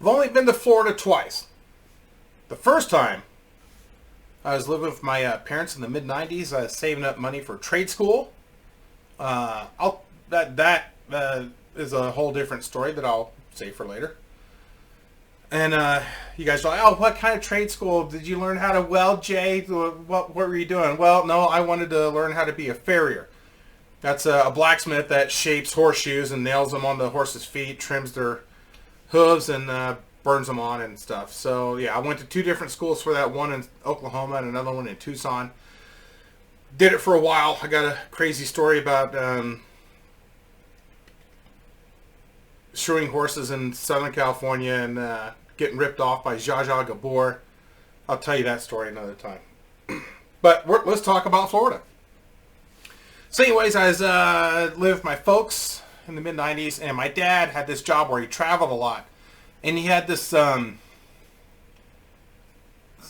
I've only been to Florida twice. The first time, I was living with my parents in the mid-90s. I was saving up money for trade school. That is a whole different story that I'll save for later. And you guys are like, oh, what kind of trade school? Did you learn how to weld, Jay? What were you doing? Well, no, I wanted to learn how to be a farrier. That's a blacksmith that shapes horseshoes and nails them on the horse's feet, trims their hooves, and burns them on and stuff. So, yeah, I went to 2 different schools for that, one in Oklahoma and another one in Tucson. Did it for a while. I got a crazy story about shoeing horses in Southern California and getting ripped off by Zsa Zsa Gabor. I'll tell you that story another time. But let's talk about Florida. So anyways, I was lived with my folks in the mid-90s, and my dad had this job where he traveled a lot. And he had this, I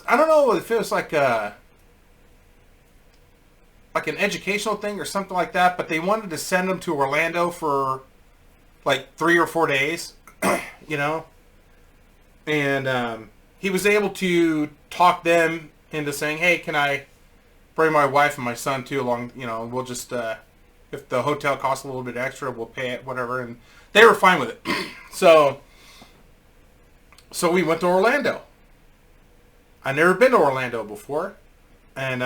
don't know if it was like an educational thing or something like that, but they wanted to send him to Orlando for like 3 or 4 days, you know? And he was able to talk them into saying, hey, can I bring my wife and my son too along? You know, we'll just, if the hotel costs a little bit extra, we'll pay it, whatever. And they were fine with it. So we went to Orlando. I'd never been to Orlando before. And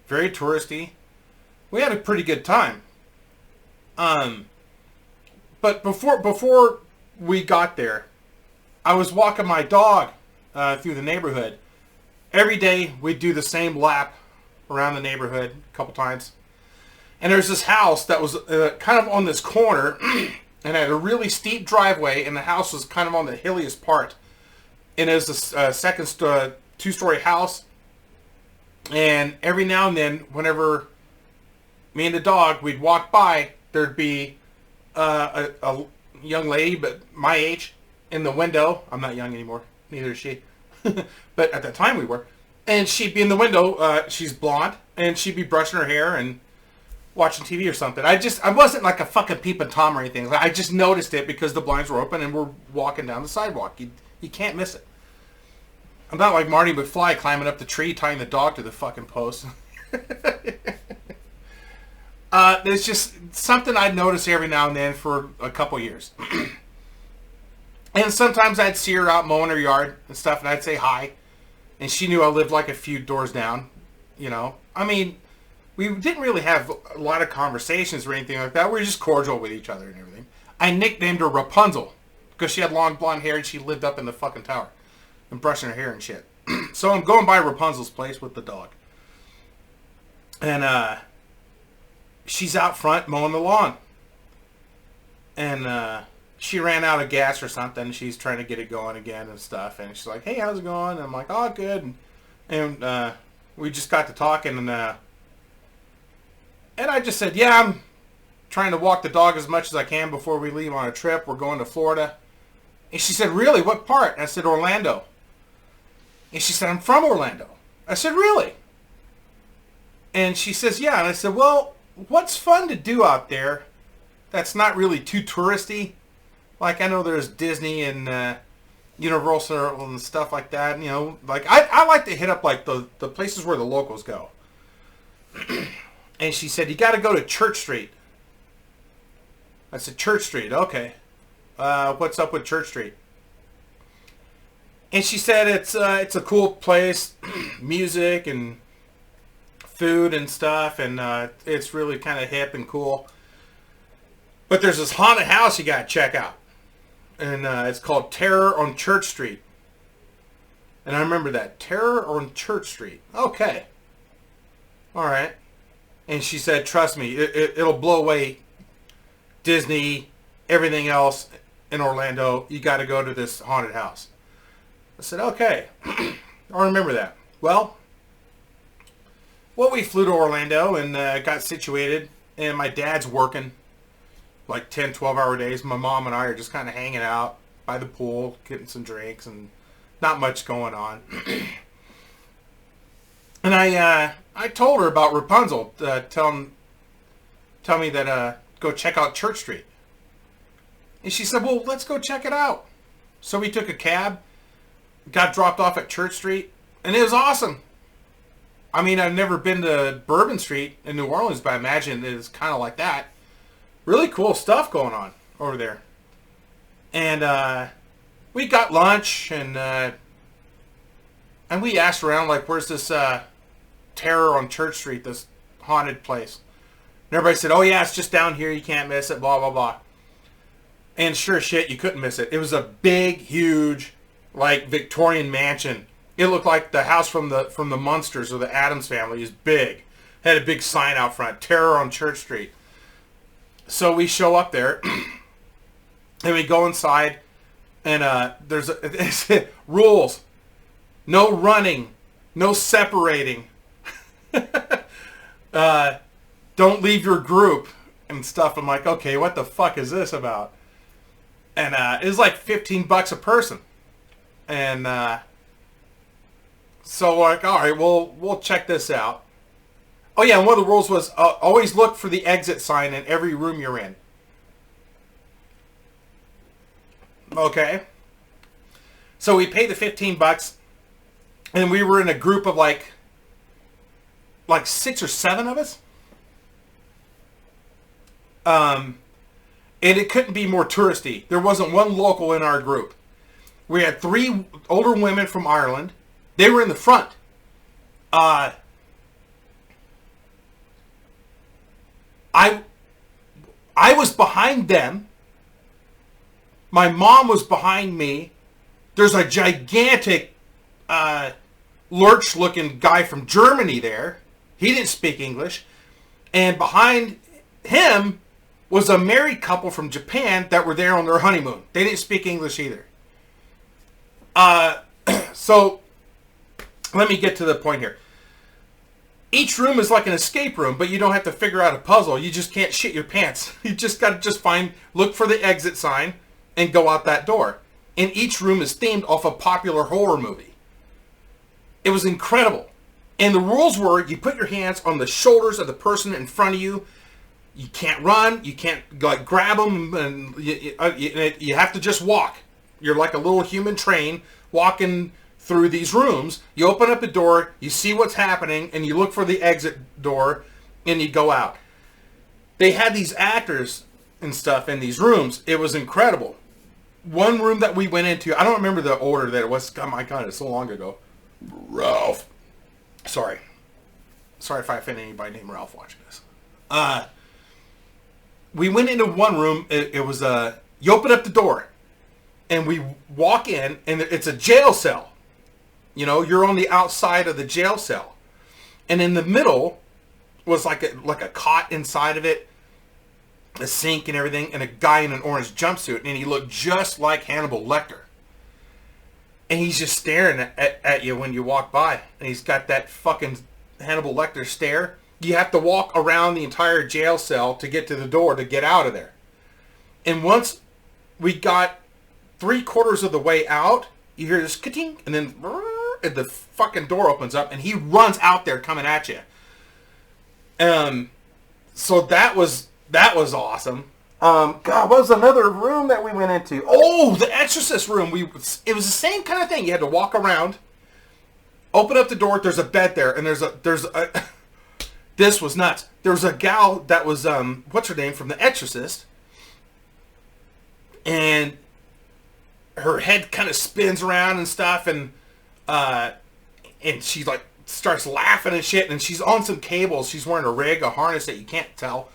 very touristy. We had a pretty good time. But before we got there, I was walking my dog through the neighborhood. Every day we'd do the same lap around the neighborhood a couple times. And there's this house that was kind of on this corner and had a really steep driveway, and the house was kind of on the hilliest part. And it was a second 2-story house. And every now and then, whenever me and the dog, we'd walk by, there'd be a young lady, but my age, in the window. I'm not young anymore. Neither is she. But at that time we were. And she'd be in the window. She's blonde. And she'd be brushing her hair and watching TV or something. I wasn't like a fucking peeping Tom or anything. I just noticed it because the blinds were open and we're walking down the sidewalk. You can't miss it. I'm not like Marty McFly climbing up the tree, tying the dog to the fucking post. There's just something I'd notice every now and then for a couple years. And sometimes I'd see her out mowing her yard and stuff, and I'd say hi. And she knew I lived like a few doors down, you know. I mean, we didn't really have a lot of conversations or anything like that. We were just cordial with each other and everything. I nicknamed her Rapunzel because she had long blonde hair and she lived up in the fucking tower and brushing her hair and shit. So I'm going by Rapunzel's place with the dog. And she's out front mowing the lawn. And she ran out of gas or something. She's trying to get it going again and stuff. And she's like, hey, how's it going? And I'm like, oh, good. And we just got to talking. And I just said, yeah, I'm trying to walk the dog as much as I can before we leave on a trip. We're going to Florida. And she said, really? What part? And I said, Orlando. And she said, I'm from Orlando. I said, really? And she says, yeah. And I said, well, what's fun to do out there that's not really too touristy? Like, I know there's Disney and Universal and stuff like that. You know, like, I like to hit up, like, the places where the locals go. And she said, you got to go to Church Street. I said, Church Street, okay. What's up with Church Street? And she said it's a cool place, music and food and stuff, and it's really kind of hip and cool. But there's this haunted house you got to check out. And it's called Terror on Church Street. And I remember that. Terror on Church Street. Okay. All right. And she said, trust me, it'll blow away Disney, everything else in Orlando. You got to go to this haunted house. I said, okay. I'll remember that. Well, we flew to Orlando and got situated. And my dad's working like 10, 12-hour days. My mom and I are just kind of hanging out by the pool, getting some drinks, and not much going on. And I told her about Rapunzel, tell me that go check out Church Street. And she said, well, let's go check it out. So we took a cab, got dropped off at Church Street, and it was awesome. I mean, I've never been to Bourbon Street in New Orleans, but I imagine it's kind of like that. Really cool stuff going on over there. And we got lunch, and we asked around, like, where's this Terror on Church Street, this haunted place? And everybody said, oh yeah, it's just down here, you can't miss it, blah, blah, blah. And sure as shit, you couldn't miss it. It was a big, huge, like, Victorian mansion. It looked like the house from the Munsters or the Addams Family. It was big. Had a big sign out front, Terror on Church Street. So we show up there, and we go inside, and there's rules. No running. No separating. Don't leave your group and stuff. I'm like, okay, what the fuck is this about? And it was like $15 a person. And so like, all right, we'll check this out. Oh yeah, and one of the rules was always look for the exit sign in every room you're in. Okay. So we paid the $15, and we were in a group of like 6 or 7 of us. And it couldn't be more touristy. There wasn't one local in our group. We had 3 older women from Ireland. They were in the front. I was behind them. My mom was behind me. There's a gigantic lurch-looking guy from Germany there. He didn't speak English. And behind him was a married couple from Japan that were there on their honeymoon. They didn't speak English either. So, let me get to the point here. Each room is like an escape room, but you don't have to figure out a puzzle. You just can't shit your pants. You just got to look for the exit sign and go out that door. And each room is themed off a popular horror movie. It was incredible. And the rules were, you put your hands on the shoulders of the person in front of you. You can't run. You can't like grab them, and you have to just walk. You're like a little human train walking through these rooms. You open up the door, you see what's happening, and you look for the exit door, and you go out. They had these actors and stuff in these rooms. It was incredible. One room that we went into, I don't remember the order that it was. Oh my God, it's so long ago. Ralph. Sorry if I offend anybody named Ralph watching this. We went into one room. It was you open up the door, and we walk in, and it's a jail cell. You know, you're on the outside of the jail cell, and in the middle was like a cot inside of it, a sink and everything, and a guy in an orange jumpsuit, and he looked just like Hannibal Lecter. And he's just staring at you when you walk by, and he's got that fucking Hannibal Lecter stare. You have to walk around the entire jail cell to get to the door to get out of there. And once we got 3/4 of the way out, you hear this ka-ting, and then and the fucking door opens up, and he runs out there coming at you. So that was awesome. God, what was another room that we went into? Oh, the Exorcist room. It was the same kind of thing. You had to walk around, open up the door. There's a bed there, and there's a. This was nuts. There was a gal that was what's her name from The Exorcist, and her head kind of spins around and stuff, and she like starts laughing and shit, and she's on some cables. She's wearing a harness that you can't tell.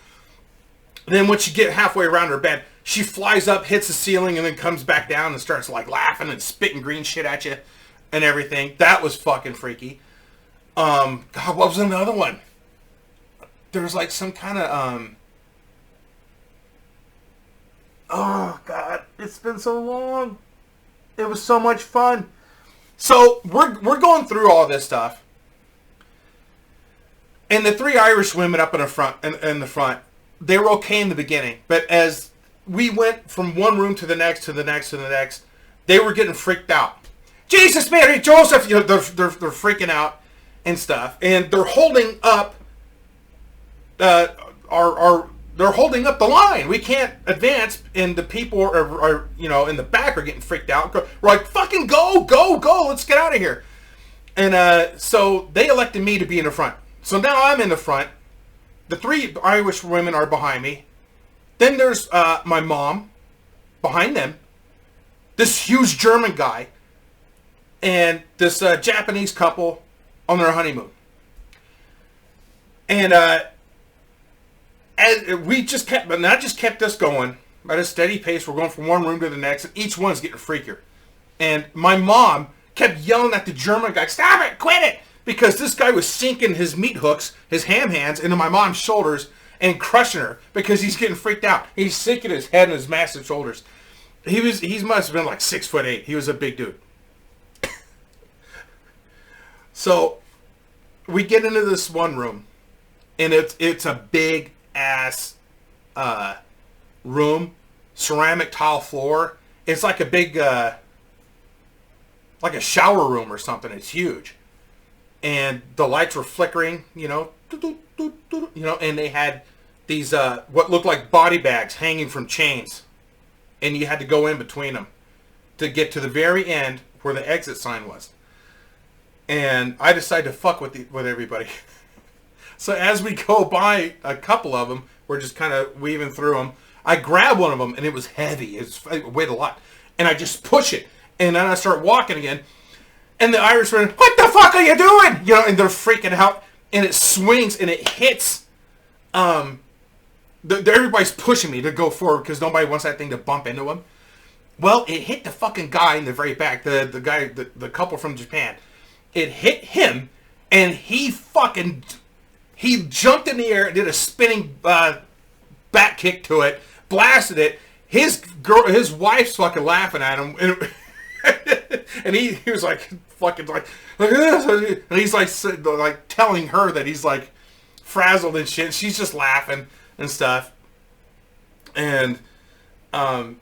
Then once you get halfway around her bed, she flies up, hits the ceiling, and then comes back down and starts like laughing and spitting green shit at you and everything. That was fucking freaky. God, what was another one? There was like some kind of oh God, it's been so long. It was so much fun. So we're going through all this stuff, and the 3 Irish women up in the front, they were okay in the beginning, but as we went from one room to the next, they were getting freaked out. Jesus, Mary, Joseph, you know, they're freaking out and stuff, and they're holding up they're holding up the line. We can't advance, and the people are in the back are getting freaked out. We're like, fucking go, let's get out of here. And so they elected me to be in the front. So now I'm in the front. The 3 Irish women are behind me. Then there's my mom behind them. This huge German guy. And this Japanese couple on their honeymoon. And we just kept, but that just kept us going at a steady pace. We're going from one room to the next, and each one's getting freakier. And my mom kept yelling at the German guy, "Stop it! Quit it!" Because this guy was sinking his meat hooks, his ham hands, into my mom's shoulders and crushing her because he's getting freaked out. He's sinking his head in his massive shoulders. He must have been like 6'8". He was a big dude. So we get into this one room, and it's a big ass room, ceramic tile floor. It's like a big like a shower room or something. It's huge, and the lights were flickering, and they had these what looked like body bags hanging from chains, and you had to go in between them to get to the very end where the exit sign was. And I decided to fuck with everybody. So as we go by a couple of them, we're just kind of weaving through them. I grab one of them, and it was heavy. It weighed a lot. And I just push it. And then I start walking again. And the Irishman, "What the fuck are you doing?" And they're freaking out. And it swings, and it hits. Everybody's pushing me to go forward because nobody wants that thing to bump into them. Well, it hit the fucking guy in the very back. The guy, the couple from Japan. It hit him, and he jumped in the air and did a spinning back kick to it, blasted it. His wife's fucking laughing at him, and he was like fucking like this, and he's like telling her that he's like frazzled and shit. She's just laughing and stuff, and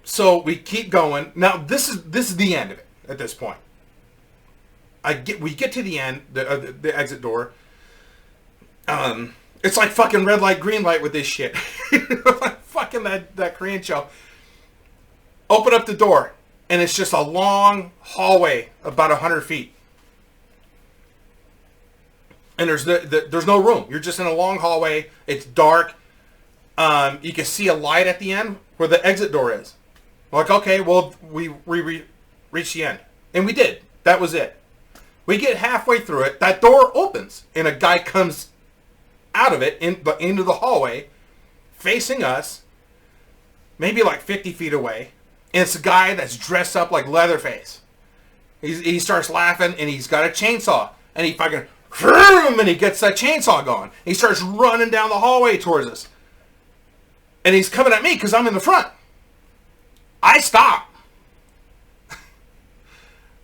so we keep going. Now this is the end of it at this point. We get to the end, the exit door. It's like fucking red light, green light with this shit. Like fucking that Korean show. Open up the door, and it's just a long hallway, about 100 feet. And there's no room. You're just in a long hallway. It's dark. You can see a light at the end where the exit door is. We're like, okay, well, we reached the end. And we did. That was it. We get halfway through it. That door opens, and a guy comes out of it into the hallway, facing us, maybe like 50 feet away. And it's a guy that's dressed up like Leatherface. He starts laughing, and he's got a chainsaw, and he fucking and he gets that chainsaw going. He starts running down the hallway towards us, and he's coming at me because I'm in the front. I stop.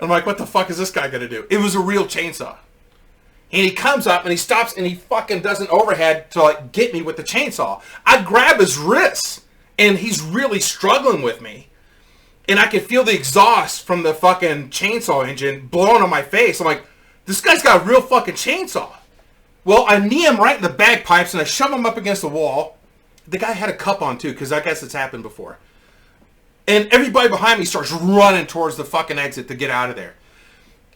I'm like, what the fuck is this guy gonna do? It was a real chainsaw. And he comes up and he stops and he fucking does an overhead to like get me with the chainsaw. I grab his wrists and he's really struggling with me. And I can feel the exhaust from the fucking chainsaw engine blowing on my face. I'm like, this guy's got a real fucking chainsaw. Well, I knee him right in the bagpipes and I shove him up against the wall. The guy had a cup on too, because I guess it's happened before. And everybody behind me starts running towards the fucking exit to get out of there.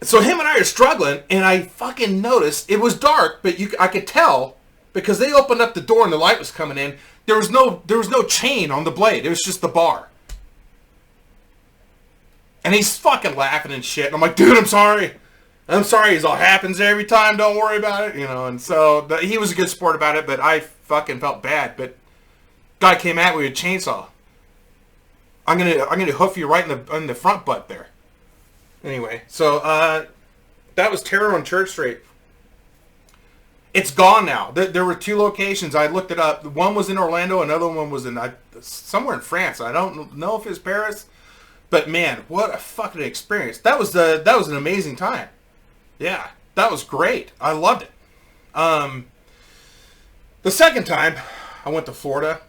So him and I are struggling, and I fucking noticed, it was dark, but I could tell, because they opened up the door and the light was coming in, there was no chain on the blade. It was just the bar. And he's fucking laughing and shit. And I'm like, dude, I'm sorry. It all happens every time. Don't worry about it. And so he was a good sport about it, but I fucking felt bad. But guy came at me with a chainsaw. I'm gonna hoof you right in the front butt there. Anyway, so that was Terror on Church Street. It's gone now. There were 2 locations. I looked it up. One was in Orlando. Another one was in somewhere in France. I don't know if it's Paris, but man, what a fucking experience! That was an amazing time. Yeah, that was great. I loved it. The second time, I went to Florida.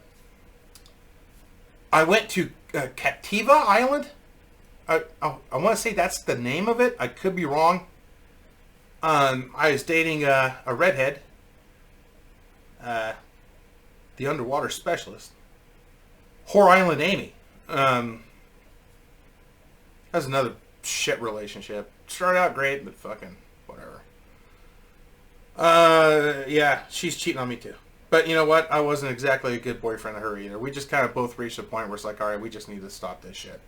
I went to Captiva Island. I want to say that's the name of it. I could be wrong. I was dating a redhead. the underwater specialist. Whore Island Amy. That's another shit relationship. Started out great, but fucking whatever. Yeah, she's cheating on me too. But you know what? I wasn't exactly a good boyfriend to her either. We just kind of both reached a point where it's like, all right, we just need to stop this shit.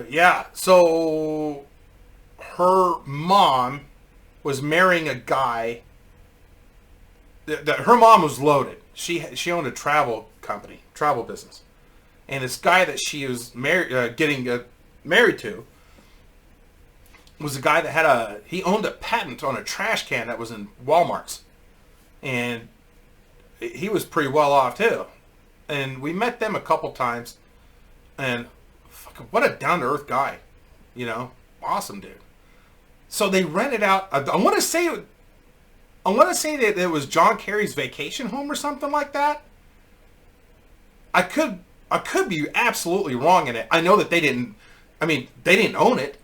Yeah. So her mom was marrying a guy. Her mom was loaded. She owned a travel company, travel business, and this guy that she was getting married to was a guy that he owned a patent on a trash can that was in Walmart's, and he was pretty well off too. And we met them a couple times, and fucking what a down to earth guy, you know, awesome dude. So they rented out. I want to say that it was John Kerry's vacation home or something like that. I could be absolutely wrong in it. I know that they didn't own it.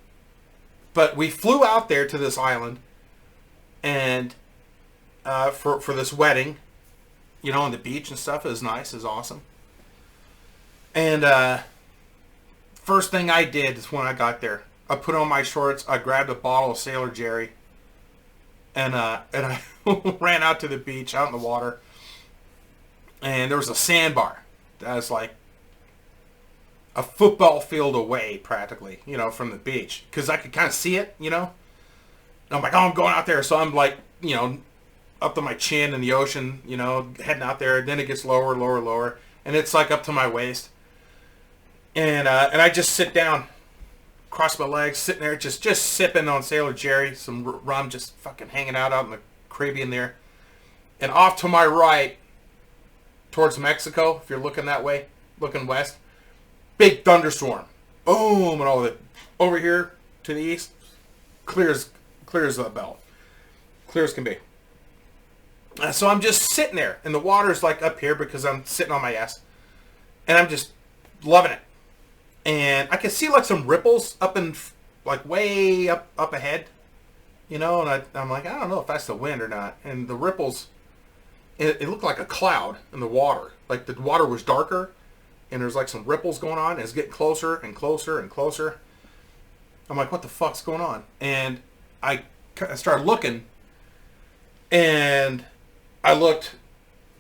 But we flew out there to this island, and for this wedding, you know, on the beach and stuff. It was nice. It was awesome. And first thing I did is when I got there, I put on my shorts. I grabbed a bottle of Sailor Jerry, and I ran out to the beach, out in the water. And there was a sandbar that was like a football field away, practically, you know, from the beach, because I could kind of see it, you know. And I'm like, oh, I'm going out there, so I'm like, you know, up to my chin in the ocean, you know, heading out there. Then it gets lower, lower, lower, and it's like up to my waist. And I just sit down, cross my legs, sitting there, just sipping on Sailor Jerry, some rum, just fucking hanging out in the Caribbean there. And off to my right, towards Mexico, if you're looking that way, looking west. Big thunderstorm, boom, and all of it. Over here to the east, clear as a bell, clear as can be. So I'm just sitting there, and the water's like up here because I'm sitting on my ass, and I'm just loving it. And I can see like some ripples up in, like way up ahead, you know. And I'm like, I don't know if that's the wind or not. And the ripples, it looked like a cloud in the water. Like the water was darker. And there's like some ripples going on, and it's getting closer and closer and closer. I'm like, what the fuck's going on? And I started looking, and I looked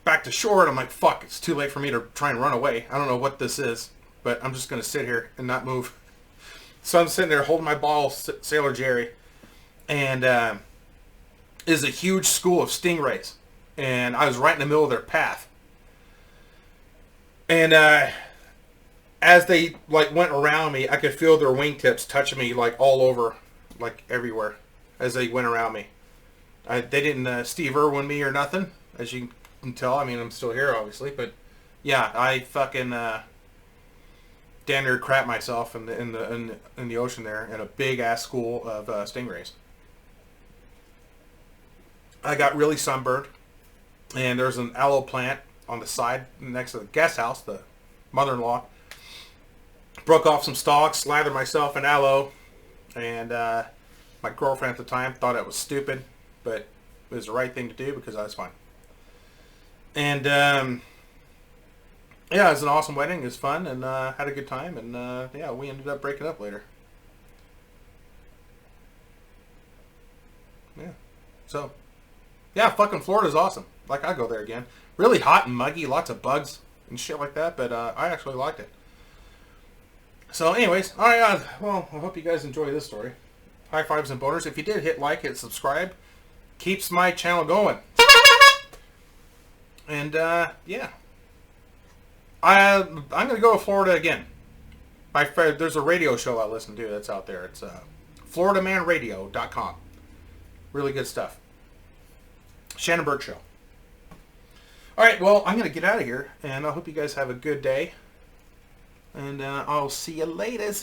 back to shore, and I'm like, fuck, it's too late for me to try and run away. I don't know what this is, but I'm just going to sit here and not move. So I'm sitting there holding my bottle, Sailor Jerry, and is a huge school of stingrays. And I was right in the middle of their path. And as they like went around me, I could feel their wingtips touching me like all over, like everywhere, as they went around me. They didn't Steve Irwin me or nothing, as you can tell. I mean, I'm still here, obviously, but yeah, I fucking damn near crap myself in the ocean there in a big ass school of stingrays. I got really sunburned, and there's an aloe plant on the side next to the guest house. The mother-in-law broke off some stalks, slathered myself in aloe, and my girlfriend at the time thought it was stupid, but it was the right thing to do because I was fine. And yeah, it was an awesome wedding. It was fun, and had a good time, and yeah, we ended up breaking up later. Yeah, so yeah, fucking Florida's awesome. Like, I go there again. Really hot and muggy, lots of bugs and shit like that, but I actually liked it. So anyways, alright, well, I hope you guys enjoy this story. High fives and boners. If you did, hit like, hit subscribe. Keeps my channel going. And yeah. I'm going to go to Florida again. My friend, there's a radio show I listen to that's out there. It's FloridaManRadio.com. Really good stuff. Shannon Burke Show. Alright, well, I'm going to get out of here, and I hope you guys have a good day. And I'll see you later.